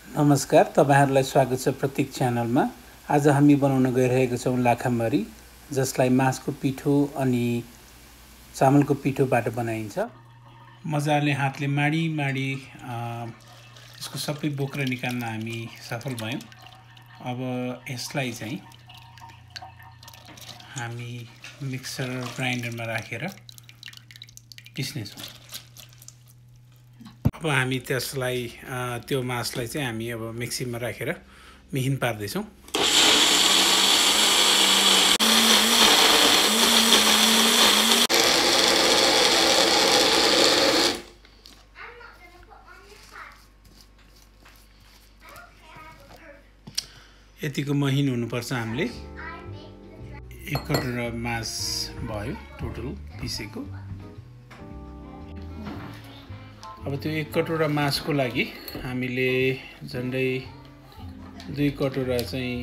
नमस्कार, तपाईहरुलाई स्वागत छ प्रतीक च्यानलमा। आज हामी बनाउन गइरहेका छौं लाखामारी, जसलाई मासको पिठो अनि चामलको पिठोबाट बनाइन्छ। मजाले हातले माडी माडी यसको सबै बोक्रा निकाल्न हामी सफल भयौं। अब यसलाई चाहिँ हामी मिक्सर ग्राइन्डरमा राखेर पिस्ने छौं। अब हामी त्यसलाई त्यो मासलाई चाहिँ हामी अब मिक्सीमा राखेर मिहिन पार्दै छौं। यतिको महीन हुनुपर्छ। हामीले 1 कटोरा मास भयो टोटल पिसेको। अब त्यो 1 कटोरा मासको लागि हामीले झन्डै 2 कटोरा चाहिँ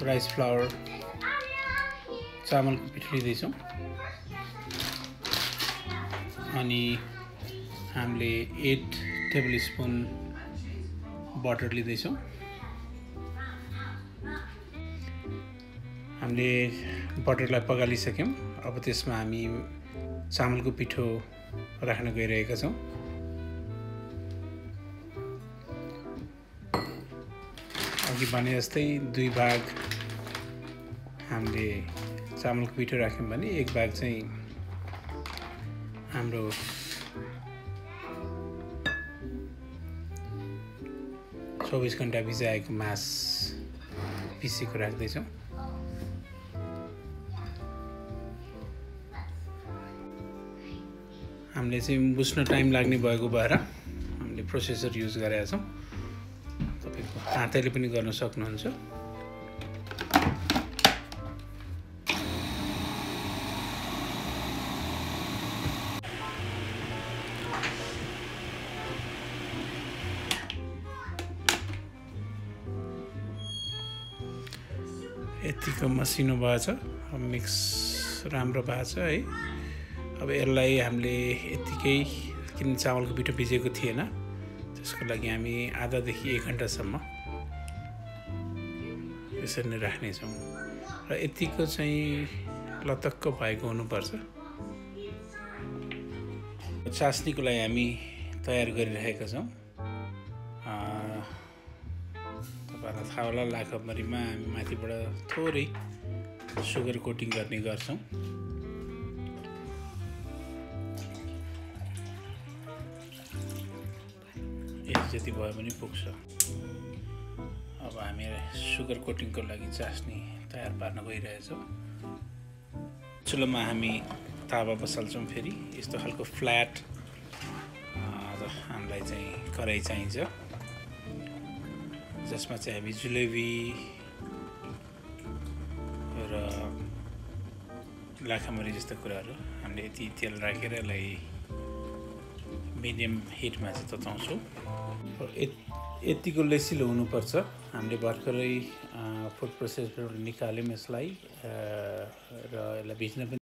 राइस फ्लावर चामलको पिठो लिँदैछौं अनि हामीले 8 टेबलस्पुन बटर लिँदैछौं। हामीले बटरलाई पगालिसक्यौं। अब त्यसमा हामी चामलको पिठो राख्न गइरहेका छौं। अघि भने जस्तै 2 भाग हामीले चामलको पिठो राख्यौं भने 1 भाग चाहिँ हाम्रो 24 घण्टा भिजाएको मास पिसेको राख्दै छौं। हामीले चाहिँ बुझ्न टाइम लाग्ने भएको भएर हामीले प्रोसेसर युज गरेका छौं। तपाईको हातैले पनि गर्न सक्नुहुन्छ। यतिको मसिनो भएछ। मिक्स राम्रो भएको छ है। अब यसलाई हामीले यतिकै, किन चामलको पिठो भिजेको थिएन, त्यसको लागि हामी आधादेखि 1 घण्टासम्म यसरी नै राख्ने छौं र यतिको चाहिँ लतक्क भएको हुनुपर्छ। चास्नीको लागि हामी तयार गरिरहेका छौं। तपाईहरुलाई थाहा होला, लाखामारीमा हामी माथिबाट थोरै सुगर कोटिङ गर्ने गर्छौं। जति भयो भने पुग्छ। अब हामी सुगर कोटिङको लागि चास्नी तयार पार्न गइरहेछौं। चुलोमा हामी तावा बसाल्छौं। फेरि यस्तो खालको फ्ल्याट हामीलाई चाहिँ कराई चाहिन्छ, जसमा चाहिँ हामी जुलेबी र लाखामारी जस्ता कुराहरू हामीले यति तेल राखेर यसलाई मिडियम हिटमा चाहिँ तताउँछौं। यतिको लेसिलो हुनुपर्छ। हामीले भर्खरै फुड प्रोसेसरबाट निकाल्यौं यसलाई र यसलाई भिज्न पनि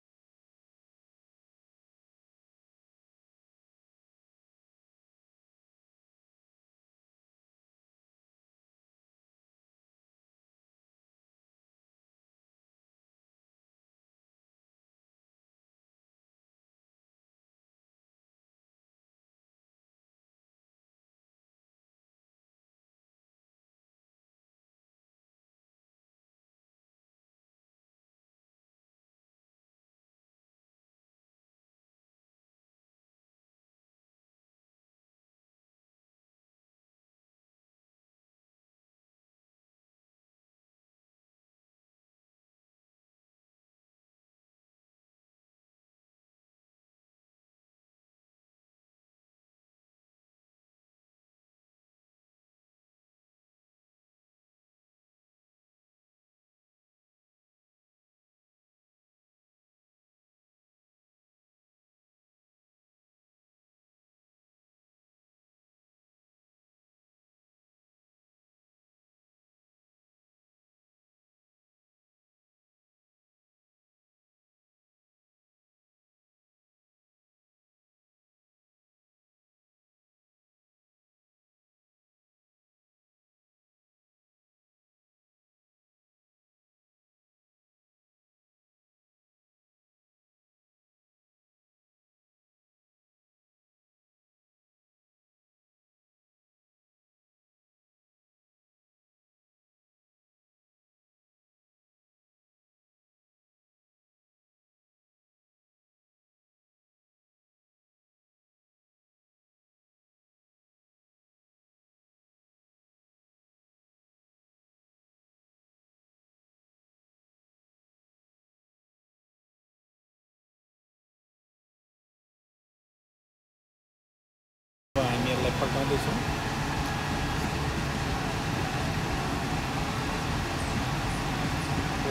पल्टाउँदैछौँ।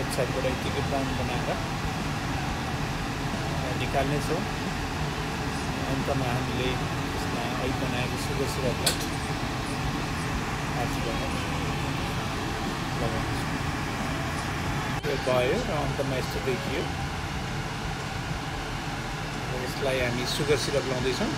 एक साइडबाट यतिकै ब्राउन बनाएर निकाल्नेछौँ। अन्तमा हामीले यसमा अघि बनाएको सुगर सिरपलाई माथिबाट लगाउनेछौँ। यो भयो र अन्तमा यस्तो देखियो। यसलाई हामी सुगर सिरप लाउँदैछौँ।